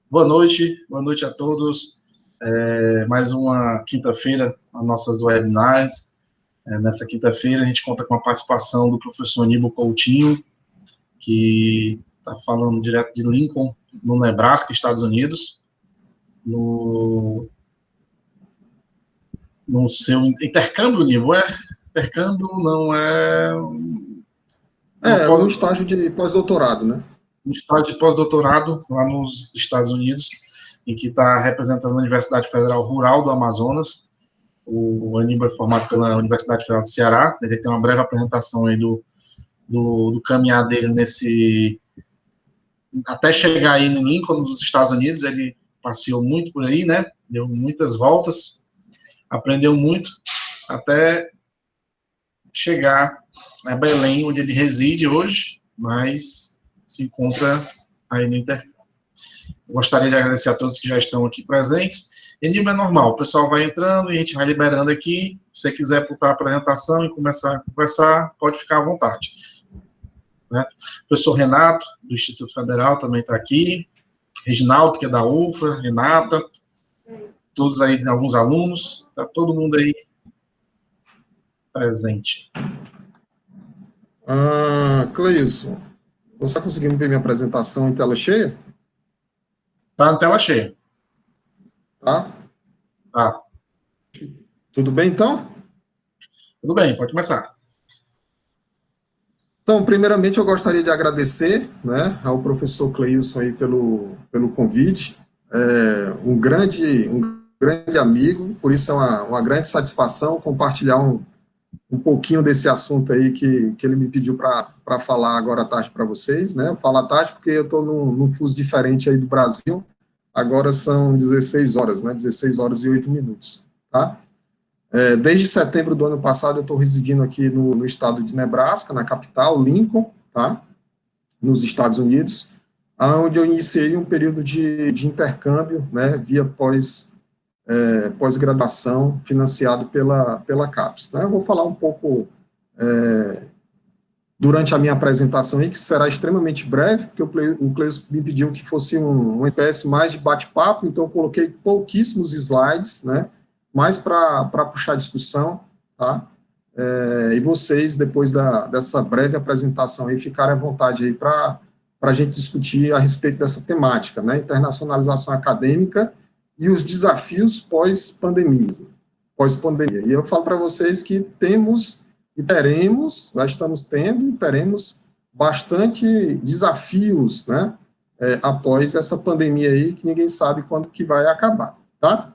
Boa noite a todos. Mais uma quinta-feira, as nossas webinars. Nessa quinta-feira, a gente conta com a participação do professor Aníbal Coutinho, que está falando direto de Lincoln, no Nebraska, Estados Unidos, no seu intercâmbio, Aníbal, intercâmbio não é... Um estágio de pós-doutorado, né? Um estágio de pós-doutorado lá nos Estados Unidos, em que está representando a Universidade Federal Rural do Amazonas. O Aníbal é formado pela Universidade Federal do Ceará. Ele tem uma breve apresentação aí do caminhar dele até chegar aí no Lincoln, nos Estados Unidos. Ele passeou muito por aí, né? Deu muitas voltas, aprendeu muito, até chegar a Belém, onde ele reside hoje, mas se encontra aí no intercâmbio. Gostaria de agradecer a todos que já estão aqui presentes. Aníbal, é normal, o pessoal vai entrando e a gente vai liberando aqui. Se você quiser botar a apresentação e começar a conversar, pode ficar à vontade. Né? O professor Renato, do Instituto Federal, também está aqui. Reginaldo, que é da UFRA, Renata, todos aí, alguns alunos, está todo mundo aí presente. Cleilson, você está conseguindo ver minha apresentação em tela cheia? Está na tela cheia. Tá? Tá. Tudo bem, então? Tudo bem, pode começar. Então, primeiramente, eu gostaria de agradecer, né, ao professor Cleilson aí pelo convite. Um grande amigo, por isso é uma grande satisfação compartilhar um pouquinho desse assunto aí que ele me pediu para falar agora à tarde para vocês, né? Eu falo à tarde porque eu estou num fuso diferente aí do Brasil, agora são 16 horas, né? 16 horas e 8 minutos, tá? Desde setembro do ano passado eu estou residindo aqui no estado de Nebraska, na capital, Lincoln, tá? Nos Estados Unidos, onde eu iniciei um período de intercâmbio, né? Via pós-graduação financiado pela CAPES. Né? Eu vou falar um pouco durante a minha apresentação aí, que será extremamente breve, porque o Cleus me pediu que fosse uma espécie mais de bate-papo, então eu coloquei pouquíssimos slides, né? Mais para puxar a discussão, tá? E vocês, depois dessa breve apresentação aí, ficarem à vontade aí para a gente discutir a respeito dessa temática, né? Internacionalização acadêmica e os desafios pós-pandemia. E eu falo para vocês que temos e teremos, nós estamos tendo e teremos bastante desafios, né, após essa pandemia aí, que ninguém sabe quando que vai acabar, tá?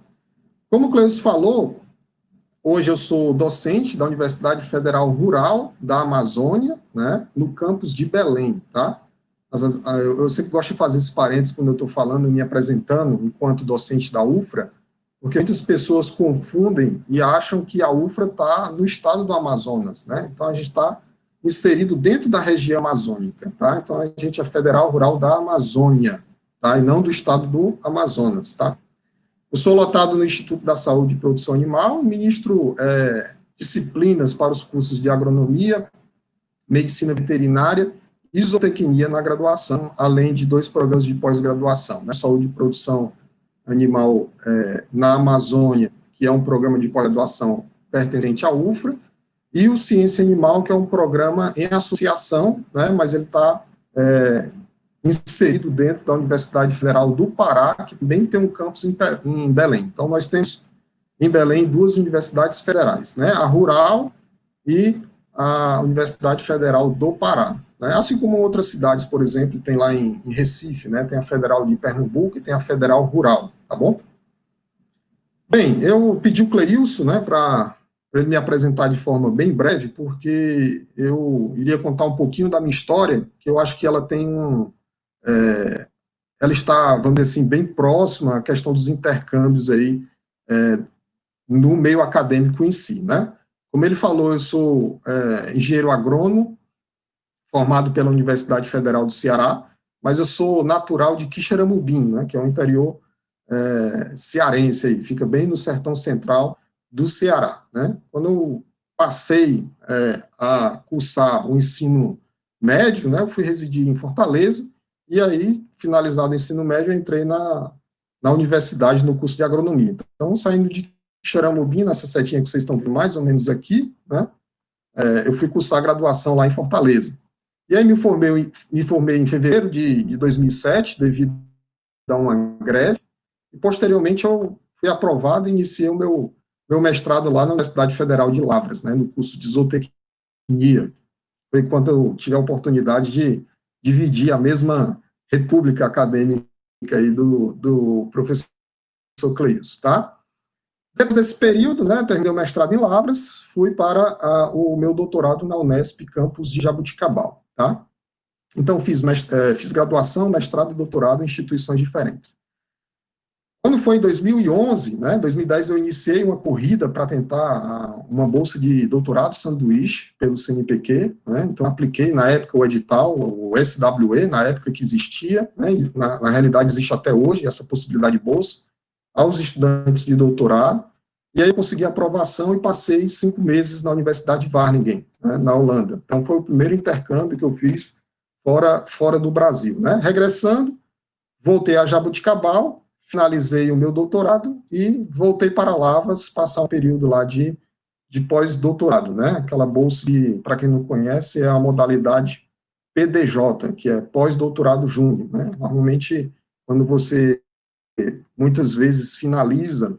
Como o Cleus falou, hoje eu sou docente da Universidade Federal Rural da Amazônia, né, no campus de Belém, tá? Eu sempre gosto de fazer esses parênteses quando eu estou falando, me apresentando enquanto docente da UFRA, porque muitas pessoas confundem e acham que a UFRA está no estado do Amazonas, né? Então, a gente está inserido dentro da região amazônica, tá? Então, a gente é Federal Rural da Amazônia, tá? E não do estado do Amazonas, tá? Eu sou lotado no Instituto da Saúde e Produção Animal, ministro disciplinas para os cursos de agronomia, medicina veterinária e zootecnia na graduação, além de 2 programas de pós-graduação, né? Saúde e Produção Animal na Amazônia, que é um programa de pós-graduação pertencente à UFRA, e o Ciência Animal, que é um programa em associação, né, mas ele está inserido dentro da Universidade Federal do Pará, que também tem um campus em Belém. Então, nós temos em Belém 2 universidades federais, né, a Rural e a Universidade Federal do Pará. Né? Assim como outras cidades, por exemplo, tem lá em Recife, né? Tem a Federal de Pernambuco e tem a Federal Rural, tá bom? Bem, eu pedi o Cleilson, né, para ele me apresentar de forma bem breve, porque eu iria contar um pouquinho da minha história, que eu acho que ela tem ela está, vamos dizer assim, bem próxima à questão dos intercâmbios aí no meio acadêmico em si, né? Como ele falou, eu sou engenheiro agrônomo, formado pela Universidade Federal do Ceará, mas eu sou natural de Quixeramobim, né, que é o interior cearense, aí, fica bem no sertão central do Ceará. Né? Quando eu passei a cursar o ensino médio, né, eu fui residir em Fortaleza, e aí, finalizado o ensino médio, eu entrei na universidade no curso de agronomia. Então, saindo de Xaramubim, nessa setinha que vocês estão vendo mais ou menos aqui, né, eu fui cursar a graduação lá em Fortaleza. E aí me formei em fevereiro de 2007, devido a uma greve, e posteriormente eu fui aprovado e iniciei o meu mestrado lá na Universidade Federal de Lavras, né, no curso de zootecnia. Foi quando eu tive a oportunidade de dividir a mesma república acadêmica aí do professor Cleios, tá? Depois desse período, né, terminei o mestrado em Lavras, fui para o meu doutorado na Unesp, campus de Jaboticabal, tá? Então, fiz graduação, mestrado e doutorado em instituições diferentes. Quando foi em 2011, né, 2010, eu iniciei uma corrida para tentar uma bolsa de doutorado sanduíche pelo CNPq, né, então apliquei na época o edital, o SWE, na época que existia, né, na realidade existe até hoje essa possibilidade de bolsa, aos estudantes de doutorado, e aí eu consegui a aprovação e passei 5 meses na Universidade de Wageningen, né, na Holanda. Então foi o primeiro intercâmbio que eu fiz fora do Brasil, né. Regressando, voltei a Jaboticabal, finalizei o meu doutorado e voltei para Lavras, passar um período lá de pós-doutorado, né? Aquela bolsa, para quem não conhece, é a modalidade PDJ, que é pós-doutorado júnior, né? Normalmente, quando você muitas vezes finaliza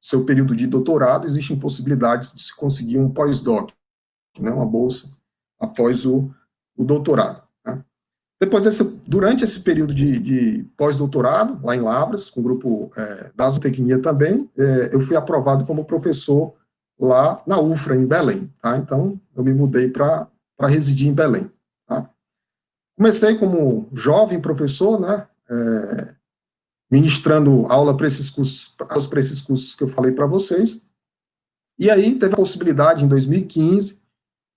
seu período de doutorado, existem possibilidades de se conseguir um pós-doc, né? Uma bolsa após o doutorado. Durante esse período de pós-doutorado, lá em Lavras, com o grupo da zootecnia também, eu fui aprovado como professor lá na UFRA, em Belém, tá? Então, eu me mudei para residir em Belém, tá? Comecei como jovem professor, né, ministrando aula para esses cursos que eu falei para vocês, e aí teve a possibilidade, em 2015,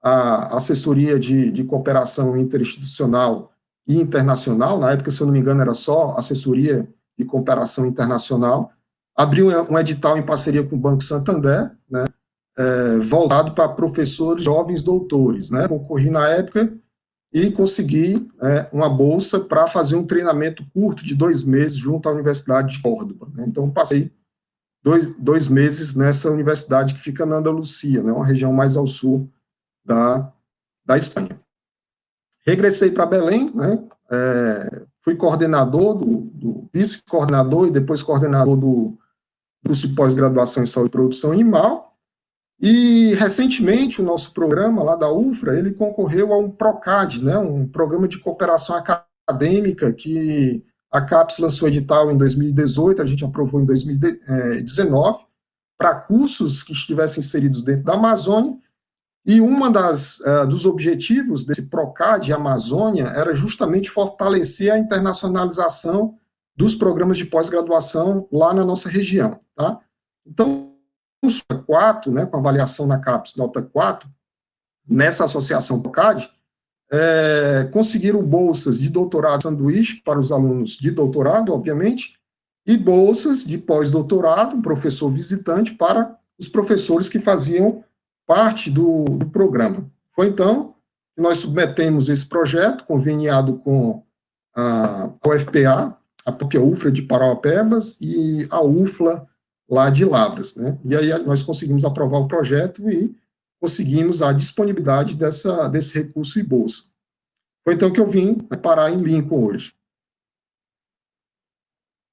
a assessoria de cooperação interinstitucional e internacional, na época, se eu não me engano, era só assessoria de cooperação internacional, abriu um edital em parceria com o Banco Santander, né, voltado para professores jovens doutores, né, concorri na época e consegui uma bolsa para fazer um treinamento curto de 2 meses junto à Universidade de Córdoba, né. Então, passei dois meses nessa universidade que fica na Andalucia, né, uma região mais ao sul da Espanha. Regressei para Belém, né, fui coordenador, vice-coordenador e depois coordenador do curso de pós-graduação em saúde e produção animal, e recentemente o nosso programa lá da UFRA, ele concorreu a um PROCAD, né, um programa de cooperação acadêmica que a CAPES lançou edital em 2018, a gente aprovou em 2019, para cursos que estivessem inseridos dentro da Amazônia. E uma dos objetivos desse PROCAD Amazônia era justamente fortalecer a internacionalização dos programas de pós-graduação lá na nossa região, tá? Então, o 4, né, com avaliação na CAPES nota 4, nessa associação PROCAD, conseguiram bolsas de doutorado sanduíche para os alunos de doutorado, obviamente, e bolsas de pós-doutorado, professor visitante, para os professores que faziam parte do programa. Foi então que nós submetemos esse projeto, conveniado com a UFPA, a própria UFRA de Parauapebas e a UFLA lá de Lavras, né? E aí nós conseguimos aprovar o projeto e conseguimos a disponibilidade desse recurso e bolsa. Foi então que eu vim parar em Lincoln hoje.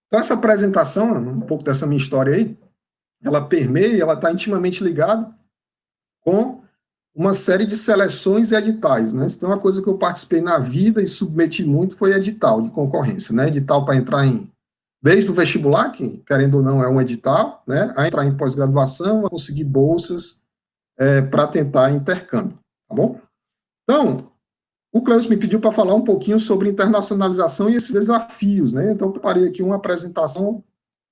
Então, essa apresentação, um pouco dessa minha história aí, ela permeia, ela está intimamente ligada com uma série de seleções e editais, né? Então, uma coisa que eu participei na vida e submeti muito foi edital de concorrência, né? Edital para entrar desde o vestibular, que, querendo ou não, é um edital, né? A entrar em pós-graduação, a conseguir bolsas para tentar intercâmbio, tá bom? Então, o Cleus me pediu para falar um pouquinho sobre internacionalização e esses desafios, né? Então, eu preparei aqui uma apresentação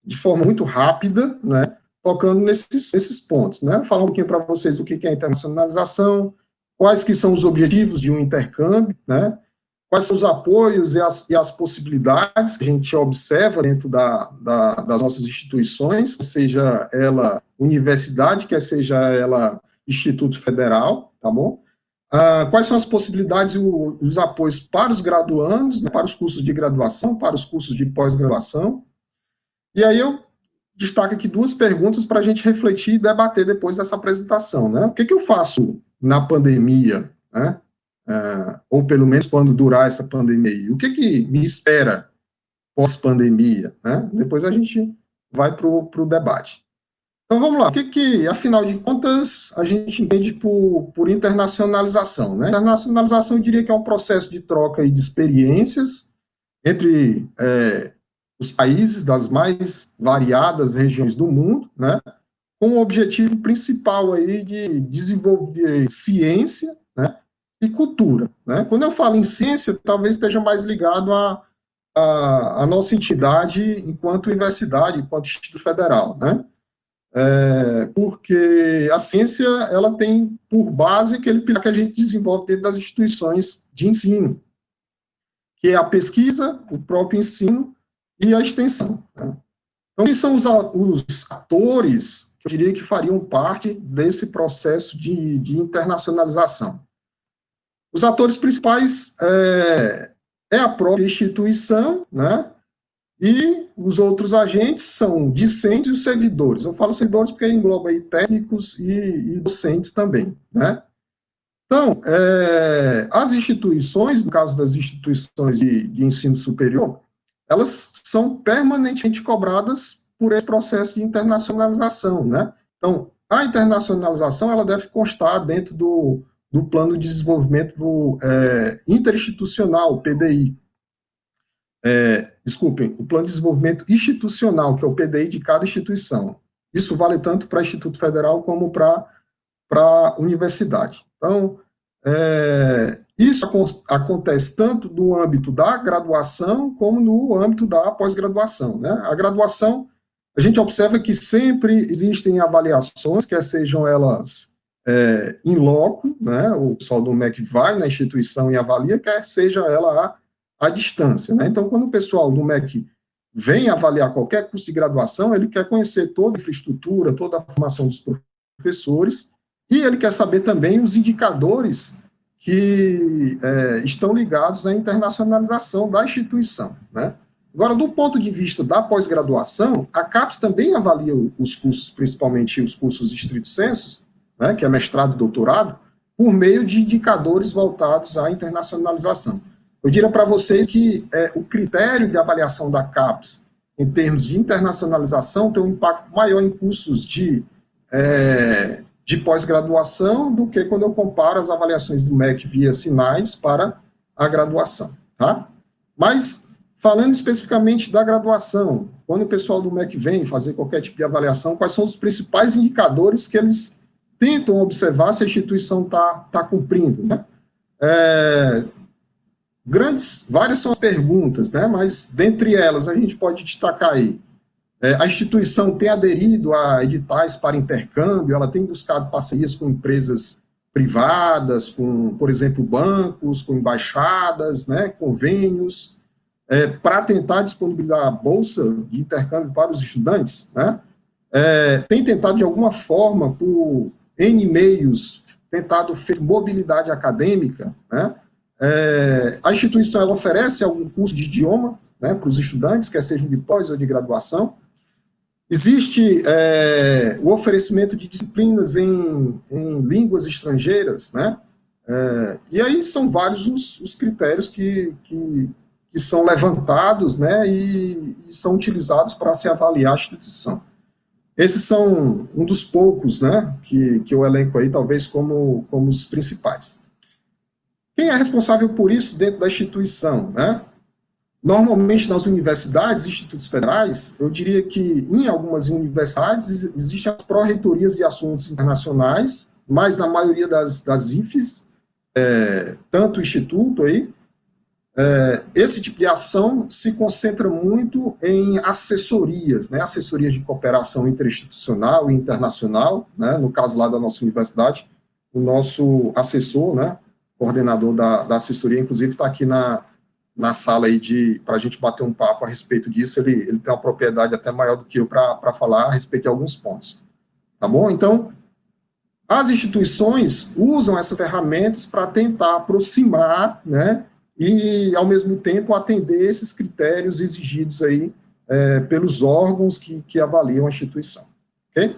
de forma muito rápida, né? Tocando nesses pontos, né? Falar um pouquinho para vocês o que é internacionalização, quais que são os objetivos de um intercâmbio, né? Quais são os apoios e as possibilidades que a gente observa dentro das nossas instituições, seja ela universidade, quer seja ela Instituto Federal, tá bom? Quais são as possibilidades e os apoios para os graduandos, né, para os cursos de graduação, para os cursos de pós-graduação. E aí eu destaco aqui duas perguntas para a gente refletir e debater depois dessa apresentação. Né? O que eu faço na pandemia, né? Ou pelo menos quando durar essa pandemia? O que me espera pós-pandemia? Né? Depois a gente vai para o debate. Então vamos lá, o que afinal de contas, a gente entende por internacionalização? Né? Internacionalização, eu diria que é um processo de troca de experiências entre os países das mais variadas regiões do mundo, né? Com o objetivo principal aí de desenvolver ciência, né? E cultura. Né? Quando eu falo em ciência, talvez esteja mais ligado à nossa entidade enquanto universidade, enquanto Instituto Federal, né? Porque a ciência ela tem por base aquele pilar que a gente desenvolve dentro das instituições de ensino, que é a pesquisa, o próprio ensino e a extensão. Né? Então, quem são os atores que eu diria que fariam parte desse processo de internacionalização? Os atores principais é a própria instituição, né? E os outros agentes são discentes e os servidores. Eu falo servidores porque engloba aí técnicos e docentes também, né? Então, as instituições, no caso das instituições de ensino superior, elas são permanentemente cobradas por esse processo de internacionalização, né? Então, a internacionalização, ela deve constar dentro do Plano de Desenvolvimento Interinstitucional, PDI. Desculpem, o Plano de Desenvolvimento Institucional, que é o PDI de cada instituição. Isso vale tanto para Instituto Federal como para a universidade. Então, isso acontece tanto no âmbito da graduação como no âmbito da pós-graduação. Né? A graduação, a gente observa que sempre existem avaliações, quer sejam elas in loco, né? O pessoal do MEC vai na instituição e avalia, quer seja ela à distância. Né? Então, quando o pessoal do MEC vem avaliar qualquer curso de graduação, ele quer conhecer toda a infraestrutura, toda a formação dos professores, e ele quer saber também os indicadores que estão ligados à internacionalização da instituição. Né? Agora, do ponto de vista da pós-graduação, a CAPES também avalia os cursos, principalmente os cursos estrito sensu, né, que é mestrado e doutorado, por meio de indicadores voltados à internacionalização. Eu diria para vocês que o critério de avaliação da CAPES, em termos de internacionalização, tem um impacto maior em cursos de pós-graduação do que quando eu comparo as avaliações do MEC via sinais para a graduação. Tá? Mas, falando especificamente da graduação, quando o pessoal do MEC vem fazer qualquer tipo de avaliação, quais são os principais indicadores que eles tentam observar se a instituição está cumprindo? Né? Várias são as perguntas, né? Mas, dentre elas, a gente pode destacar aí, a instituição tem aderido a editais para intercâmbio, ela tem buscado parcerias com empresas privadas, com, por exemplo, bancos, com embaixadas, né, convênios, para tentar disponibilizar a bolsa de intercâmbio para os estudantes, né? Tem tentado, de alguma forma, por N meios, tentado fazer mobilidade acadêmica, né? A instituição ela oferece algum curso de idioma, né, para os estudantes, quer sejam de pós ou de graduação. Existe o oferecimento de disciplinas em línguas estrangeiras, né? E aí são vários os critérios que são levantados, né, e são utilizados para se avaliar a instituição. Esses são um dos poucos, né, que eu elenco aí, talvez como os principais. Quem é responsável por isso dentro da instituição, né? Normalmente, nas universidades, institutos federais, eu diria que em algumas universidades existem as pró-reitorias de assuntos internacionais, mas na maioria das IFES, tanto o instituto aí, esse tipo de ação se concentra muito em assessorias, né, assessorias de cooperação interinstitucional e internacional, né, no caso lá da nossa universidade, o nosso assessor, né, coordenador da assessoria, inclusive está aqui na sala aí para a gente bater um papo a respeito disso, ele tem uma propriedade até maior do que eu para falar a respeito de alguns pontos, tá bom? Então, As instituições usam essas ferramentas para tentar aproximar, né, e, ao mesmo tempo, atender esses critérios exigidos aí pelos órgãos que avaliam a instituição. Ok?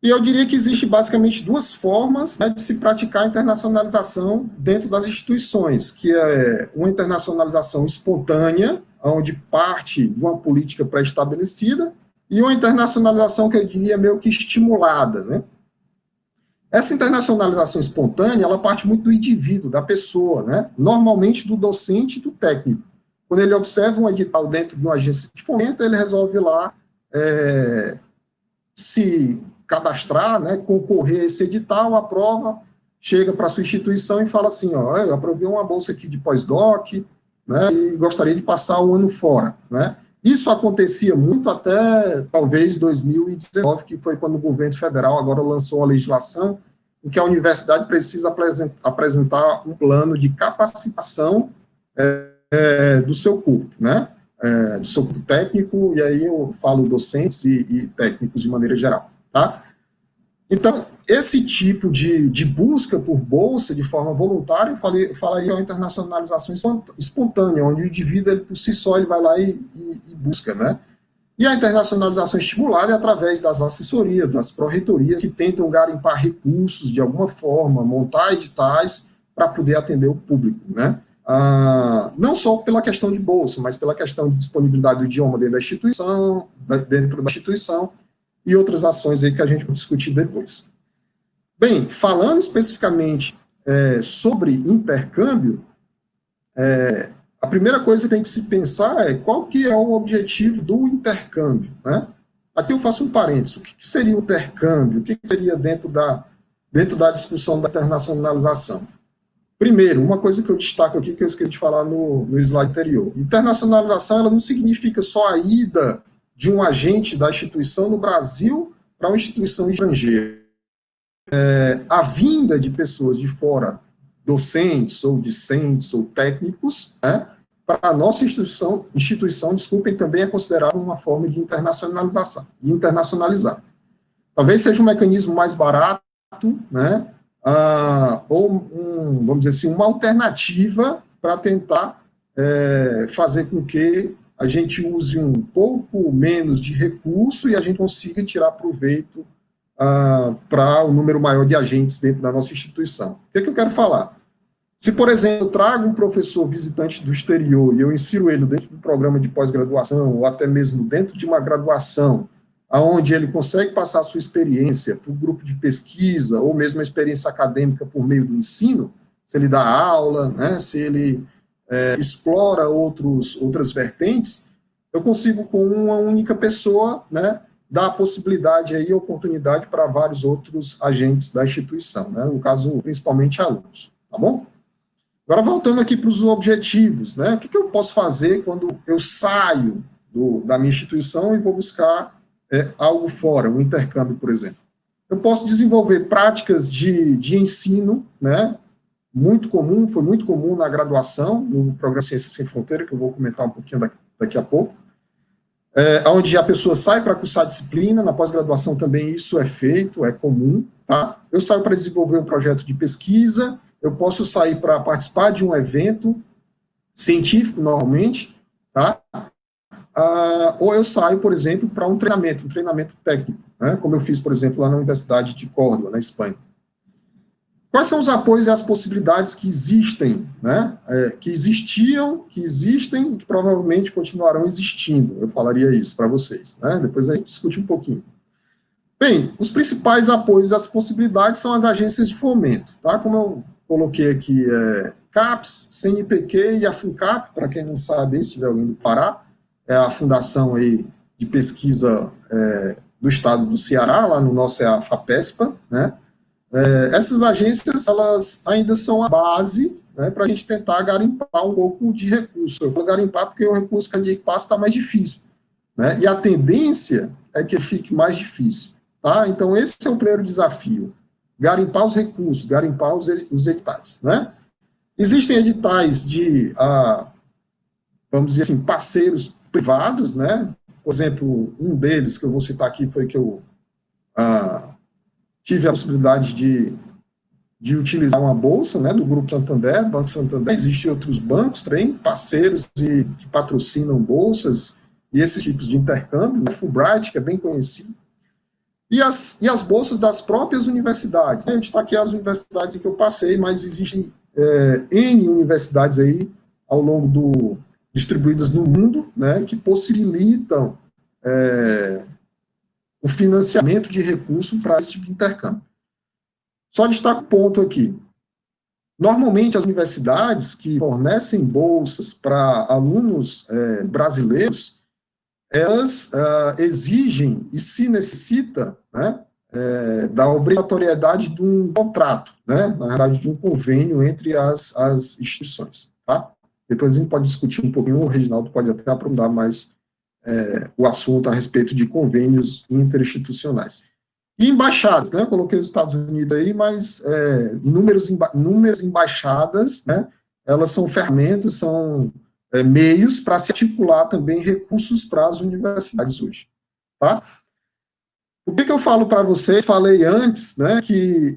E eu diria que existe basicamente duas formas, né, de se praticar a internacionalização dentro das instituições, que é uma internacionalização espontânea, onde parte de uma política pré-estabelecida, e uma internacionalização que eu diria meio que estimulada, né? Essa internacionalização espontânea, ela parte muito do indivíduo, da pessoa, né? Normalmente do docente e do técnico. Quando ele observa um edital dentro de uma agência de fomento, ele resolve lá se cadastrar, né, concorrer a esse edital, aprova, chega para a sua instituição e fala assim, ó, eu aprovei uma bolsa aqui de pós-doc, né, e gostaria de passar o ano fora, né? Isso acontecia muito até, talvez, 2019, que foi quando o governo federal agora lançou uma legislação em que a universidade precisa apresentar um plano de capacitação do seu corpo, né? Do seu corpo técnico, e aí eu falo docentes e técnicos de maneira geral, tá? Então, esse tipo de busca por bolsa de forma voluntária, eu falaria uma internacionalização espontânea, onde o indivíduo, ele, por si só, ele vai lá e busca, né? E a internacionalização estimulada é através das assessorias, das pró-reitorias, que tentam garimpar recursos de alguma forma, montar editais para poder atender o público, né? Não só pela questão de bolsa, mas pela questão de disponibilidade do idioma dentro da instituição, e outras ações aí que a gente vai discutir depois. Bem, falando especificamente sobre intercâmbio, a primeira coisa que tem que se pensar é qual que é o objetivo do intercâmbio, né? Aqui eu faço um parênteses. O que seria o intercâmbio? O que seria dentro da discussão da internacionalização? Primeiro, uma coisa que eu destaco aqui, que eu esqueci de falar no slide anterior. Internacionalização, ela não significa só a ida de um agente da instituição no Brasil para uma instituição estrangeira. A vinda de pessoas de fora, docentes ou discentes ou técnicos, né, para a nossa instituição, desculpem, também é considerada uma forma de internacionalizar. Talvez seja um mecanismo mais barato, né, ou, vamos dizer assim, uma alternativa para tentar fazer com que a gente use um pouco menos de recurso e a gente consiga tirar proveito para um número maior de agentes dentro da nossa instituição. O que eu quero falar? Se, por exemplo, eu trago um professor visitante do exterior e eu insiro ele dentro do programa de pós-graduação ou até mesmo dentro de uma graduação, onde ele consegue passar a sua experiência para o grupo de pesquisa ou mesmo a experiência acadêmica por meio do ensino, se ele dá aula, né, se ele explora outras vertentes, eu consigo, com uma única pessoa, né, dar a possibilidade e oportunidade para vários outros agentes da instituição, né, no caso, principalmente alunos, tá bom? Agora, voltando aqui para os objetivos, né, o que eu posso fazer quando eu saio da minha instituição e vou buscar algo fora, um intercâmbio, por exemplo? Eu posso desenvolver práticas de ensino, né, foi muito comum na graduação, no programa Ciências Sem Fronteira, que eu vou comentar um pouquinho daqui a pouco, onde a pessoa sai para cursar disciplina, na pós-graduação também isso é feito, é comum, tá? Eu saio para desenvolver um projeto de pesquisa, eu posso sair para participar de um evento científico, normalmente, tá? Ou eu saio, por exemplo, para um treinamento técnico, né? Como eu fiz, por exemplo, lá na Universidade de Córdoba, na Espanha. Quais são os apoios e as possibilidades que existem, né, que existiam, que existem e que provavelmente continuarão existindo? Eu falaria isso para vocês, né? Depois a gente discute um pouquinho. Bem, os principais apoios e as possibilidades são as agências de fomento, tá? Como eu coloquei aqui, CAPES, CNPq e a FUNCAP, para quem não sabe, se tiver alguém do Pará, é a fundação aí de pesquisa do estado do Ceará, lá no nosso é a FAPESPA, né? Essas agências, elas ainda são a base, né, para a gente tentar garimpar um pouco de recurso. Eu vou garimpar porque o recurso que a gente passa está mais difícil, né, e a tendência é que fique mais difícil, tá? Então, esse é o primeiro desafio, garimpar os recursos, garimpar os editais, né? Existem editais de, vamos dizer assim, parceiros privados, né? Por exemplo, um deles que eu vou citar aqui foi que eu tive a possibilidade de utilizar uma bolsa, né, do Grupo Santander, Banco Santander. Existem outros bancos também, parceiros que patrocinam bolsas e esses tipos de intercâmbio, né, Fulbright, que é bem conhecido, e as bolsas das próprias universidades. Eu destaquei as universidades em que eu passei, mas existem N universidades aí ao longo distribuídas no mundo, né, que possibilitam o financiamento de recursos para esse tipo de intercâmbio. Só destaco um ponto aqui. Normalmente, as universidades que fornecem bolsas para alunos brasileiros, elas exigem e se necessita, né, da obrigatoriedade de um contrato, né, na verdade, de um convênio entre as instituições. Tá? Depois a gente pode discutir um pouquinho, o Reginaldo pode até aprofundar mais o assunto a respeito de convênios interinstitucionais. E embaixadas, né? Eu coloquei os Estados Unidos aí, mas inúmeras embaixadas, né? Elas são ferramentas, são meios para se articular também recursos para as universidades hoje, tá? O que eu falo para vocês? Falei antes, né? Que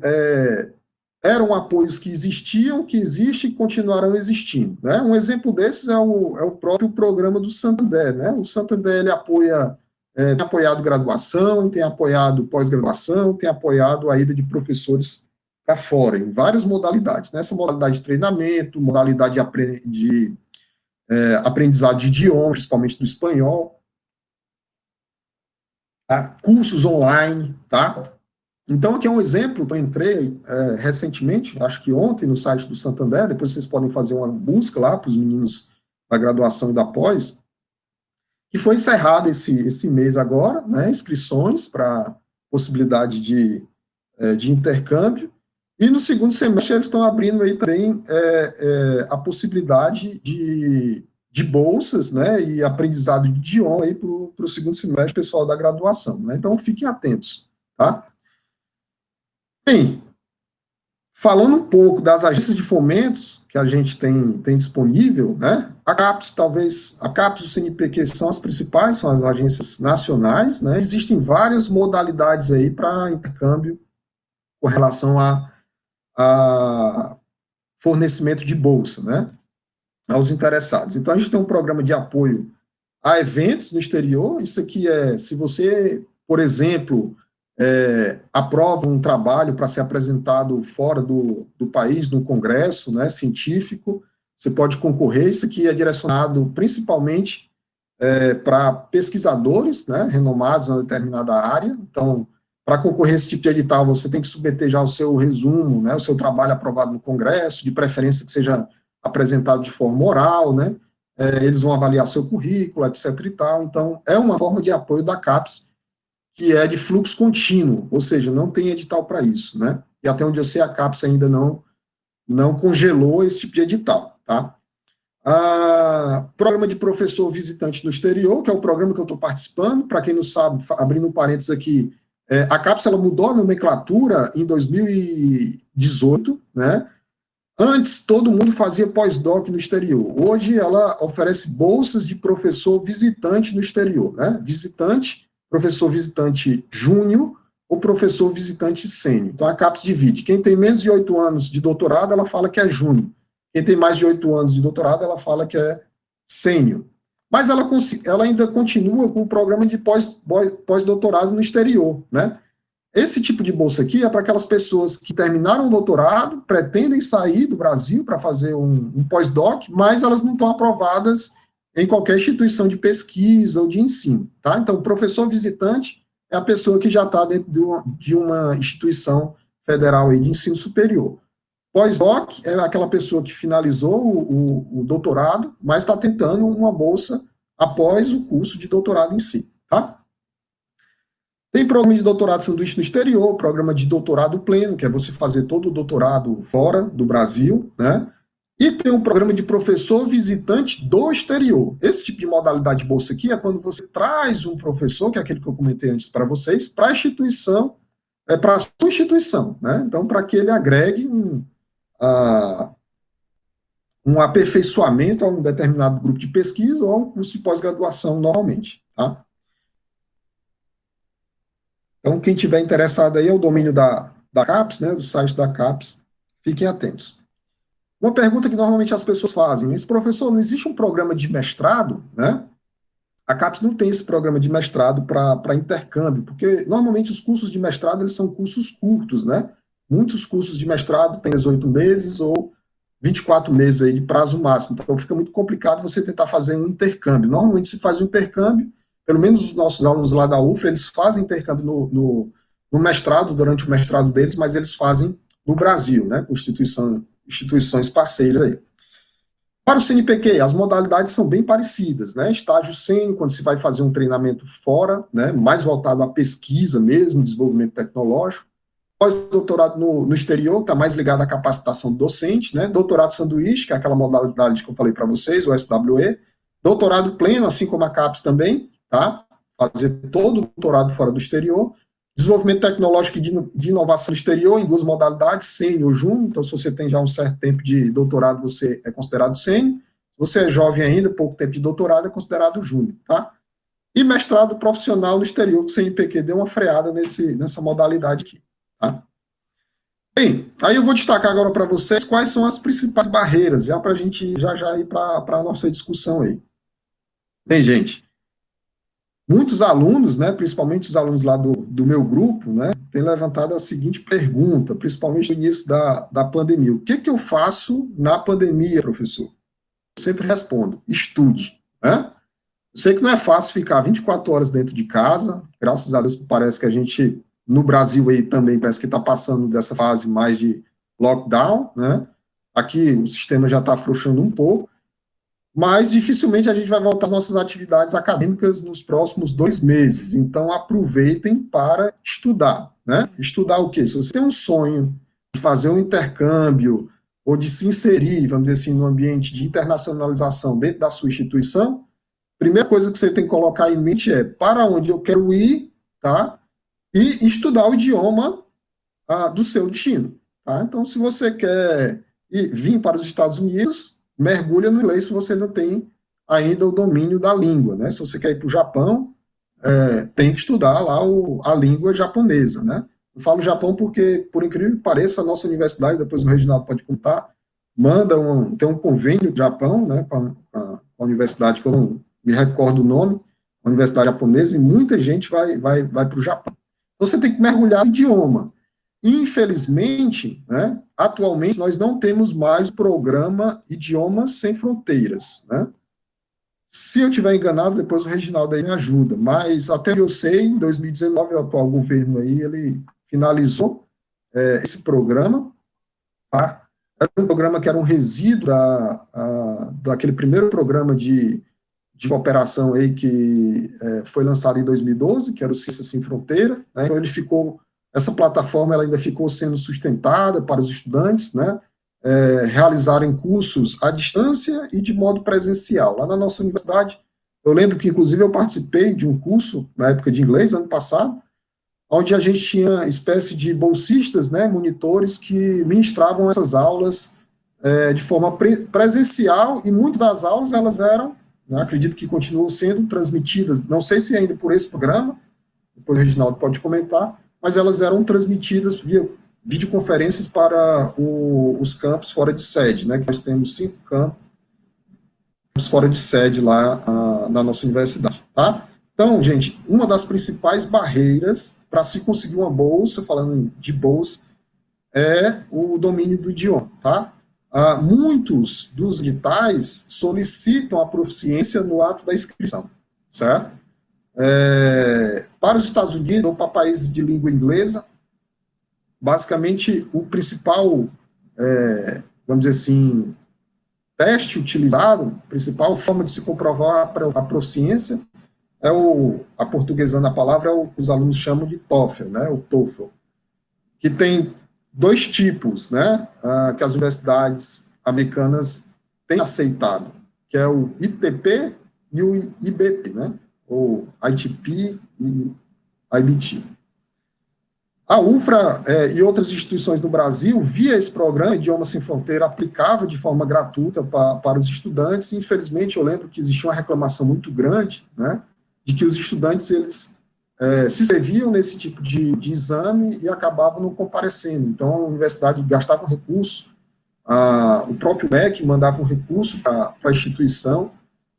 eram apoios que existiam, que existem e continuarão existindo, né? Um exemplo desses é o próprio programa do Santander, né? O Santander, ele tem apoiado graduação, tem apoiado pós-graduação, tem apoiado a ida de professores para fora, em várias modalidades. Nessa modalidade de treinamento, modalidade de aprendizado de idioma, principalmente do espanhol, tá? Cursos online, tá? Então, aqui é um exemplo, eu entrei recentemente, acho que ontem, no site do Santander, depois vocês podem fazer uma busca lá para os meninos da graduação e da pós, que foi encerrado esse mês agora, né, inscrições para possibilidade de intercâmbio, e no segundo semestre eles estão abrindo aí também a possibilidade de bolsas, né, e aprendizado de idioma aí para o segundo semestre pessoal da graduação, né, então fiquem atentos, tá? Bem, falando um pouco das agências de fomentos que a gente tem disponível, né? A CAPES, talvez, a CAPES e o CNPq são as principais, são as agências nacionais, né? Existem várias modalidades aí para intercâmbio com relação a fornecimento de bolsa, né? Aos interessados. Então, a gente tem um programa de apoio a eventos no exterior. Isso aqui se você, por exemplo, aprova um trabalho para ser apresentado fora do país, no congresso, né, científico, você pode concorrer. Isso aqui é direcionado principalmente para pesquisadores, né, renomados na determinada área. Então, para concorrer a esse tipo de edital, você tem que submeter já o seu resumo, né, o seu trabalho aprovado no congresso, de preferência que seja apresentado de forma oral, né, eles vão avaliar seu currículo, etc. e tal. Então, é uma forma de apoio da CAPES, que é de fluxo contínuo, ou seja, não tem edital para isso, né? E até onde eu sei, a CAPES ainda não congelou esse tipo de edital, tá? Programa de professor visitante no exterior, que é o programa que eu estou participando. Para quem não sabe, abrindo um parênteses aqui, a CAPES ela mudou a nomenclatura em 2018, né? Antes, todo mundo fazia pós-doc no exterior. Hoje, ela oferece bolsas de professor visitante no exterior, né? Visitante, professor visitante júnior ou professor visitante sênior. Então, a CAPES divide. Quem tem menos de 8 anos de doutorado, ela fala que é júnior. Quem tem mais de 8 anos de doutorado, ela fala que é sênior. Mas ela ainda continua com o programa de pós-doutorado no exterior, né? Esse tipo de bolsa aqui é para aquelas pessoas que terminaram o doutorado, pretendem sair do Brasil para fazer um pós-doc, mas elas não estão aprovadas em qualquer instituição de pesquisa ou de ensino, tá? Então, o professor visitante é a pessoa que já está dentro de uma instituição federal aí de ensino superior. Pós-doc é aquela pessoa que finalizou o doutorado, mas está tentando uma bolsa após o curso de doutorado em si, tá? Tem programa de doutorado sanduíche no exterior, programa de doutorado pleno, que é você fazer todo o doutorado fora do Brasil, né? E tem um programa de professor visitante do exterior. Esse tipo de modalidade de bolsa aqui é quando você traz um professor, que é aquele que eu comentei antes para vocês, para a instituição, para a sua instituição, né? Então, para que ele agregue um aperfeiçoamento a um determinado grupo de pesquisa ou a um curso de pós-graduação normalmente, tá? Então, quem tiver interessado aí é o domínio da CAPES, né, do site da CAPES, fiquem atentos. Uma pergunta que normalmente as pessoas fazem, mas, professor, não existe um programa de mestrado, né? A CAPES não tem esse programa de mestrado para intercâmbio, porque normalmente os cursos de mestrado eles são cursos curtos, né? Muitos cursos de mestrado têm 18 meses ou 24 meses aí de prazo máximo, então fica muito complicado você tentar fazer um intercâmbio. Normalmente se faz um intercâmbio, pelo menos os nossos alunos lá da UFRA, eles fazem intercâmbio no mestrado, durante o mestrado deles, mas eles fazem no Brasil, né? Com instituições parceiras aí. Para o CNPq, as modalidades são bem parecidas, né? Estágio sênior, quando se vai fazer um treinamento fora, né? Mais voltado à pesquisa mesmo, desenvolvimento tecnológico. Pós-doutorado no exterior, está mais ligado à capacitação docente, né? Doutorado sanduíche, que é aquela modalidade que eu falei para vocês, o SWE. Doutorado pleno, assim como a CAPES também, tá? Fazer todo o doutorado fora do exterior. Desenvolvimento tecnológico de inovação no exterior, em duas modalidades, sênior ou júnior. Então, se você tem já um certo tempo de doutorado, você é considerado sênior. Se você é jovem ainda, pouco tempo de doutorado, é considerado júnior, tá? E mestrado profissional no exterior, que o CNPq deu uma freada nessa modalidade aqui, tá? Bem, aí eu vou destacar agora para vocês quais são as principais barreiras, já para a gente já ir para a nossa discussão aí. Bem, gente, muitos alunos, né, principalmente os alunos lá do meu grupo, né, têm levantado a seguinte pergunta, principalmente no início da pandemia. O que eu faço na pandemia, professor? Eu sempre respondo, estude, né? Eu sei que não é fácil ficar 24 horas dentro de casa, graças a Deus parece que a gente, no Brasil aí também, parece que está passando dessa fase mais de lockdown, né? Aqui o sistema já está afrouxando um pouco, mas dificilmente a gente vai voltar às nossas atividades acadêmicas nos próximos 2 meses. Então, aproveitem para estudar, né? Estudar o quê? Se você tem um sonho de fazer um intercâmbio ou de se inserir, vamos dizer assim, no ambiente de internacionalização dentro da sua instituição, a primeira coisa que você tem que colocar em mente é para onde eu quero ir, tá? E estudar o idioma do seu destino, tá? Então, se você quer vir para os Estados Unidos, mergulha no inglês se você não tem ainda o domínio da língua, né? Se você quer ir para o Japão, tem que estudar lá a língua japonesa, né? Eu falo Japão porque, por incrível que pareça, a nossa universidade, depois o Reginaldo pode contar, tem um convênio do Japão, né, com a universidade que eu não me recordo o nome, a universidade japonesa, e muita gente vai para o Japão. Então, você tem que mergulhar no idioma. Infelizmente, né, atualmente, nós não temos mais o programa Idiomas Sem Fronteiras, né? Se eu estiver enganado, depois o Reginaldo aí me ajuda, mas até onde eu sei, em 2019, o atual governo aí, ele finalizou esse programa, tá? Era um programa que era um resíduo daquele primeiro programa de cooperação aí que foi lançado em 2012, que era o Ciência Sem Fronteira, né? Então essa plataforma ela ainda ficou sendo sustentada para os estudantes, né, realizarem cursos à distância e de modo presencial. Lá na nossa universidade, eu lembro que inclusive eu participei de um curso na época de inglês, ano passado, onde a gente tinha espécie de bolsistas, né, monitores que ministravam essas aulas de forma presencial, e muitas das aulas elas eram, né, acredito que continuam sendo transmitidas, não sei se ainda por esse programa, depois o Reginaldo pode comentar, mas elas eram transmitidas via videoconferências para os campos fora de sede, né, que nós temos 5 campos fora de sede lá na nossa universidade, tá? Então, gente, uma das principais barreiras para se conseguir uma bolsa, falando de bolsa, é o domínio do idioma, tá? Muitos dos editais solicitam a proficiência no ato da inscrição, certo? Para os Estados Unidos ou para países de língua inglesa, basicamente o principal, vamos dizer assim, teste utilizado, a principal forma de se comprovar a proficiência aportuguesando a palavra, os alunos chamam de TOEFL, né, o TOEFL, que tem 2 tipos, né, que as universidades americanas têm aceitado, que é o ITP e o IBT, né, ou ITP e IBT. A UFRA e outras instituições no Brasil, via esse programa Idiomas Sem Fronteira, aplicava de forma gratuita para os estudantes. Infelizmente, eu lembro que existia uma reclamação muito grande, né, de que os estudantes eles se inscreviam nesse tipo de exame e acabavam não comparecendo. Então, a universidade gastava um recurso, o próprio MEC mandava um recurso para a instituição,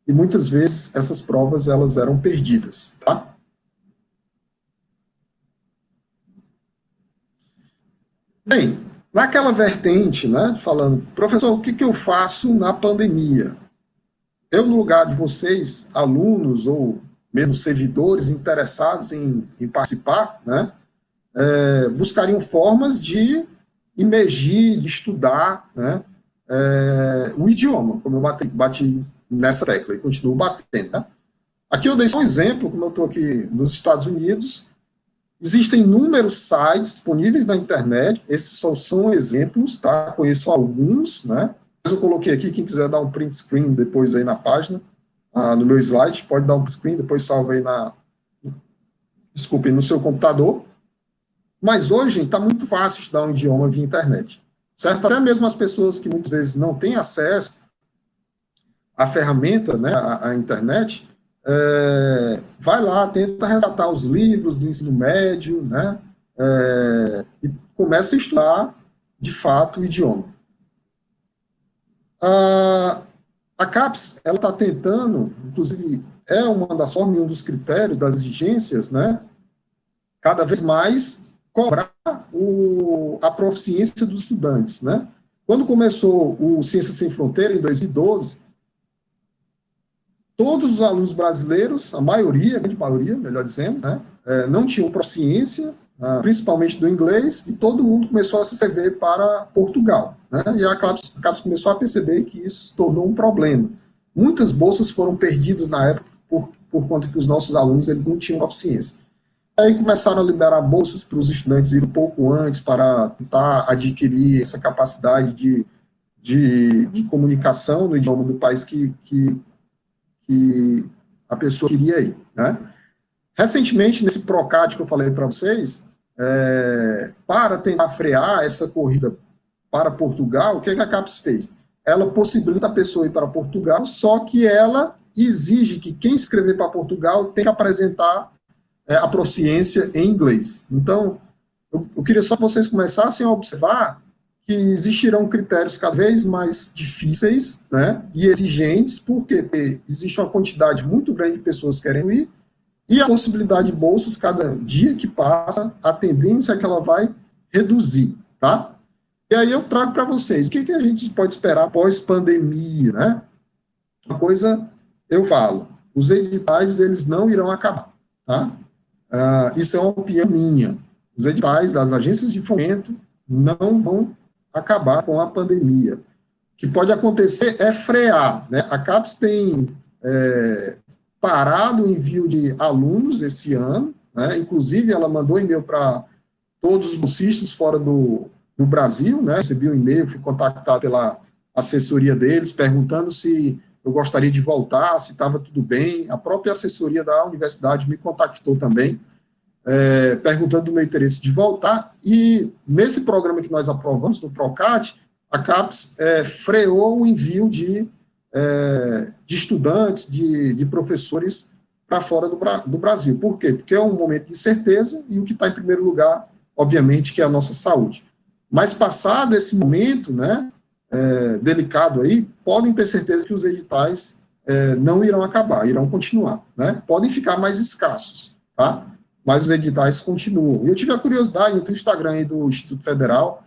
e muitas vezes essas provas elas eram perdidas, tá? Bem, naquela vertente, né, falando, professor, o que eu faço na pandemia? Eu, no lugar de vocês, alunos ou mesmo servidores interessados em participar, né, buscariam formas de imergir, de estudar, né, o idioma, como eu bati nessa tecla e continuo batendo. Né? Aqui eu dei só um exemplo, como eu estou aqui nos Estados Unidos, existem inúmeros sites disponíveis na internet, esses só são exemplos, tá? Conheço alguns, né? Mas eu coloquei aqui, quem quiser dar um print screen depois aí na página, no meu slide, pode dar um screen, depois salva aí no seu computador. Mas hoje está muito fácil estudar um idioma via internet, certo? Até mesmo as pessoas que muitas vezes não têm acesso à ferramenta, né, à internet, vai lá, tenta resgatar os livros do ensino médio, né, e começa a estudar, de fato, o idioma. A CAPES, ela está tentando, inclusive, é uma das formas, um dos critérios, das exigências, né, cada vez mais cobrar a proficiência dos estudantes, né. Quando começou o Ciências Sem Fronteira, em 2012, todos os alunos brasileiros, a grande maioria, melhor dizendo, né, não tinham proficiência, principalmente do inglês, e todo mundo começou a se inscrever para Portugal. Né, e a CAPES começou a perceber que isso se tornou um problema. Muitas bolsas foram perdidas na época por conta que os nossos alunos eles não tinham proficiência. Aí começaram a liberar bolsas para os estudantes ir um pouco antes para tentar adquirir essa capacidade de comunicação no idioma do país que a pessoa queria ir, né? Recentemente, nesse PROCAT que eu falei para vocês, para tentar frear essa corrida para Portugal, o que a CAPES fez? Ela possibilita a pessoa ir para Portugal, só que ela exige que quem escrever para Portugal tenha que apresentar a proficiência em inglês. Então, eu queria só que vocês começassem a observar que existirão critérios cada vez mais difíceis, né, e exigentes, porque existe uma quantidade muito grande de pessoas querendo ir, e a possibilidade de bolsas, cada dia que passa, a tendência é que ela vai reduzir, tá? E aí eu trago para vocês, o que a gente pode esperar pós-pandemia, né? Uma coisa, eu falo, os editais, eles não irão acabar, tá? Isso é uma opinião minha. Os editais das agências de fomento não vão acabar com a pandemia. O que pode acontecer é frear, né? A CAPES tem parado o envio de alunos esse ano, né? Inclusive ela mandou e-mail para todos os bolsistas fora do Brasil, né? Recebi um e-mail, fui contactado pela assessoria deles, perguntando se eu gostaria de voltar, se estava tudo bem. A própria assessoria da universidade me contactou também, perguntando do meu interesse de voltar, e nesse programa que nós aprovamos, no PROCAT, a CAPES freou o envio de estudantes, de professores para fora do Brasil. Por quê? Porque é um momento de incerteza, e o que está em primeiro lugar, obviamente, que é a nossa saúde. Mas passado esse momento, né, delicado aí, podem ter certeza que os editais não irão acabar, irão continuar, né? Podem ficar mais escassos, tá? Mas os editais continuam. E eu tive a curiosidade, entre o Instagram aí do Instituto Federal,